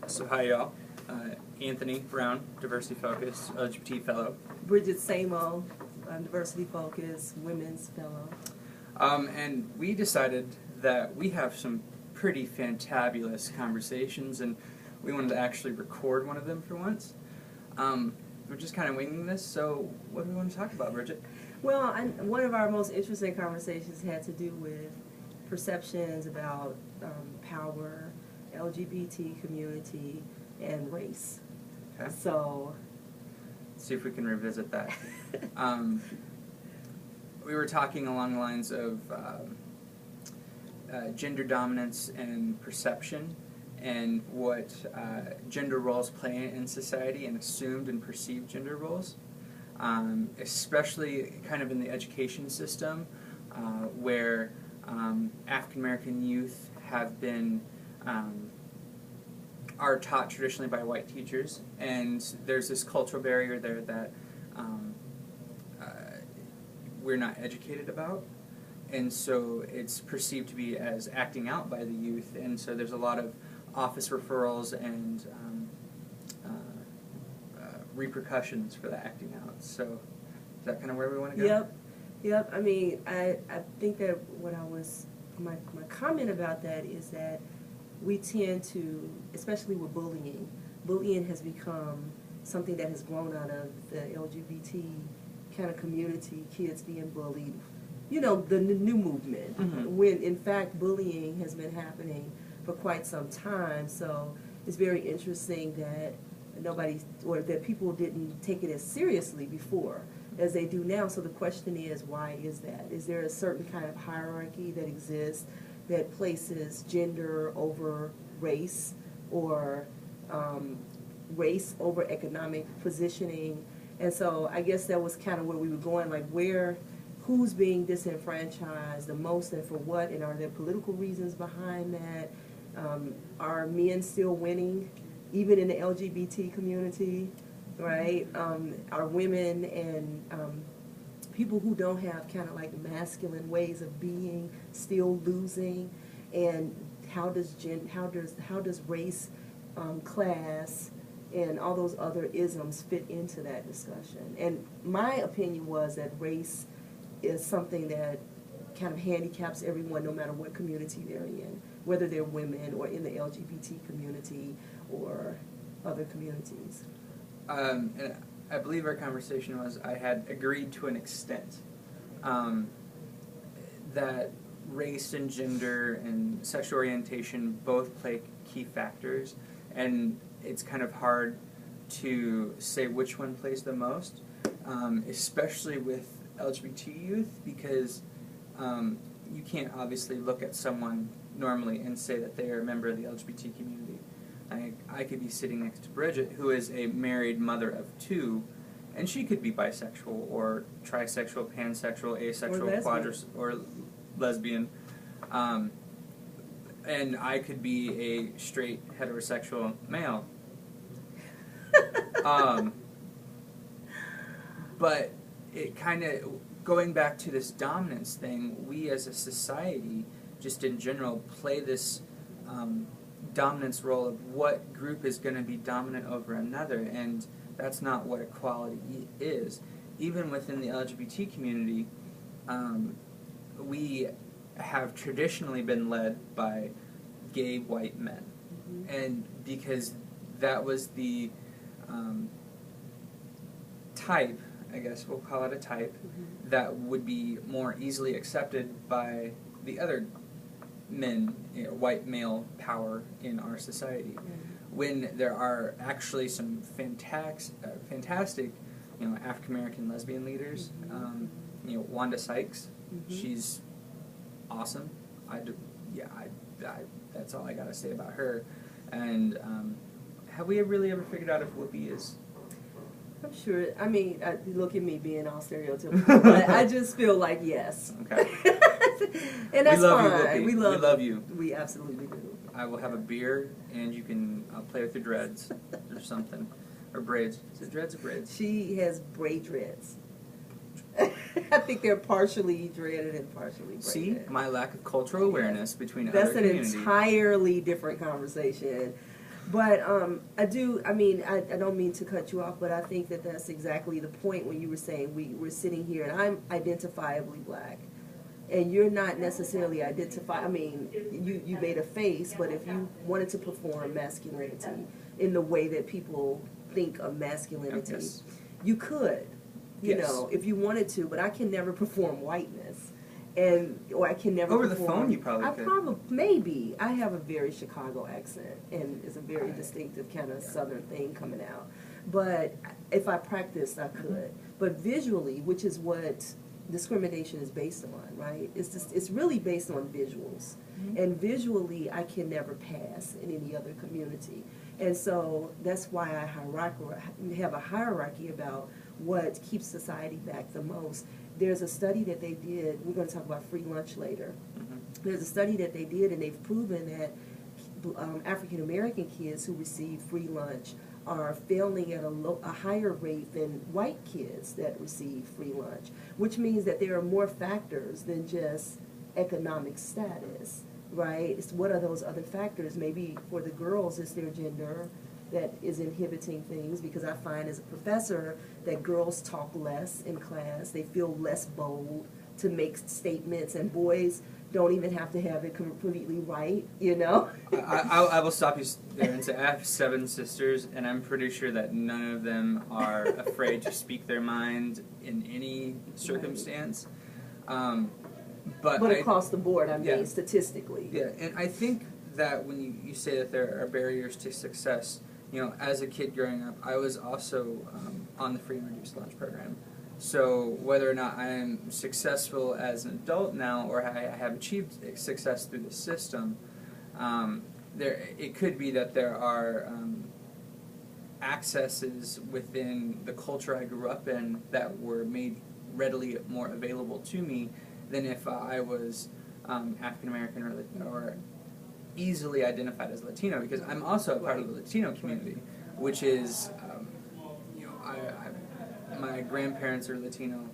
So hi y'all. Anthony Brown, Diversity Focus, LGBT Fellow. Bridget, Samo, Diversity Focus, Women's Fellow. And we decided that we have some pretty fantabulous conversations, and we wanted to actually record one of them for once. We're just kind of winging this, so what do we want to talk about, Bridget? Well, one of our most interesting conversations had to do with perceptions about power, LGBT community, and race. Okay. So, Let's see if we can revisit that. We were talking along the lines of gender dominance and perception, and what gender roles play in society, and assumed and perceived gender roles, especially kind of in the education system, where African American youth have been are taught traditionally by white teachers, and there's this cultural barrier there that we're not educated about, and so it's perceived to be as acting out by the youth, and so there's a lot of office referrals and repercussions for the acting out. So is that kind of where we want to go? Yep. I mean, I think that my comment about that is that we tend to, especially with bullying has become something that has grown out of the LGBT kind of community, kids being bullied, the new movement, when in fact bullying has been happening for quite some time. So it's very interesting that that people didn't take it as seriously before as they do now. So the question is, why is that? Is there a certain kind of hierarchy that exists that places gender over race, or race over economic positioning? And so I guess that was kind of where we were going, like who's being disenfranchised the most and for what, and are there political reasons behind that? Are men still winning, even in the LGBT community, right? Are women and people who don't have kind of like masculine ways of being still losing? And how does race, class, and all those other isms fit into that discussion? And my opinion was that race is something that kind of handicaps everyone, no matter what community they're in, whether they're women or in the LGBT community or other communities. And I believe our conversation was, I had agreed to an extent that race and gender and sexual orientation both play key factors, and it's kind of hard to say which one plays the most, especially with LGBT youth, because you can't obviously look at someone normally and say that they are a member of the LGBT community. I could be sitting next to Bridget, who is a married mother of two, and she could be bisexual or trisexual, pansexual, asexual, or lesbian. And I could be a straight heterosexual male. But it kind of, going back to this dominance thing, we as a society, just in general, play this dominance role of what group is going to be dominant over another, and that's not what equality is. Even within the LGBT community, we have traditionally been led by gay white men, and because that was the type, I guess we'll call it a type, that would be more easily accepted by the other men, white male power in our society. When there are actually some fantastic, African American lesbian leaders, Wanda Sykes, she's awesome. That's all I gotta say about her. And have we really ever figured out if Whoopi is? I'm sure. I mean, look at me being all stereotypical, but I just feel like yes. Okay. And that's fine. We love you. We absolutely do. I will have a beer, and I'll play with your dreads or something, or braids. Is it dreads or braids? She has braid dreads. I think they're partially dreaded and partially braided. See, my lack of cultural awareness between That's other an communities. entirely different conversation. But I don't mean to cut you off, but I think that that's exactly the point when you were saying we're sitting here and I'm identifiably black. And you're not necessarily you made a face, but if you wanted to perform masculinity in the way that people think of masculinity, Yes. you could, Yes. if you wanted to, but I can never perform whiteness. Or I can never Over the perform, phone you probably could. Maybe. I have a very Chicago accent, and it's a very distinctive kind of Southern thing coming out. But if I practiced, I could. But visually, which is what discrimination is based on, right? It's really based on visuals. Mm-hmm. And visually, I can never pass in any other community. And so that's why I have a hierarchy about what keeps society back the most. There's a study that they did, we're going to talk about free lunch later. Mm-hmm. There's a study that they did, and they've proven that African American kids who receive free lunch are failing at a higher rate than white kids that receive free lunch, which means that there are more factors than just economic status, right? It's what are those other factors? Maybe for the girls, it's their gender that is inhibiting things, because I find as a professor that girls talk less in class. They feel less bold to make statements, and boys don't even have to have it completely right, I will stop you there and say I have 7 sisters, and I'm pretty sure that none of them are afraid to speak their mind in any circumstance. But across the board, yeah. Statistically. Yeah, and I think that when you say that there are barriers to success, as a kid growing up, I was also on the free and reduced lunch program. So whether or not I am successful as an adult now, or I have achieved success through the system, it could be that there are accesses within the culture I grew up in that were made readily more available to me than if I was African American or easily identified as Latino, because I'm also a part of the Latino community, which is, my grandparents are Latino.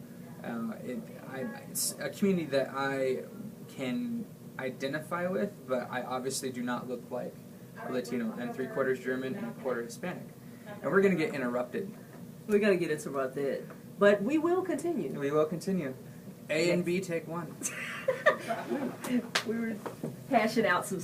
It's a community that I can identify with, but I obviously do not look like a Latino. I'm 3/4 German and 1/4 Hispanic. And we're going to get interrupted. We're going to get interrupted, but we will continue. We will continue. A and B, take 1. We were hashing out some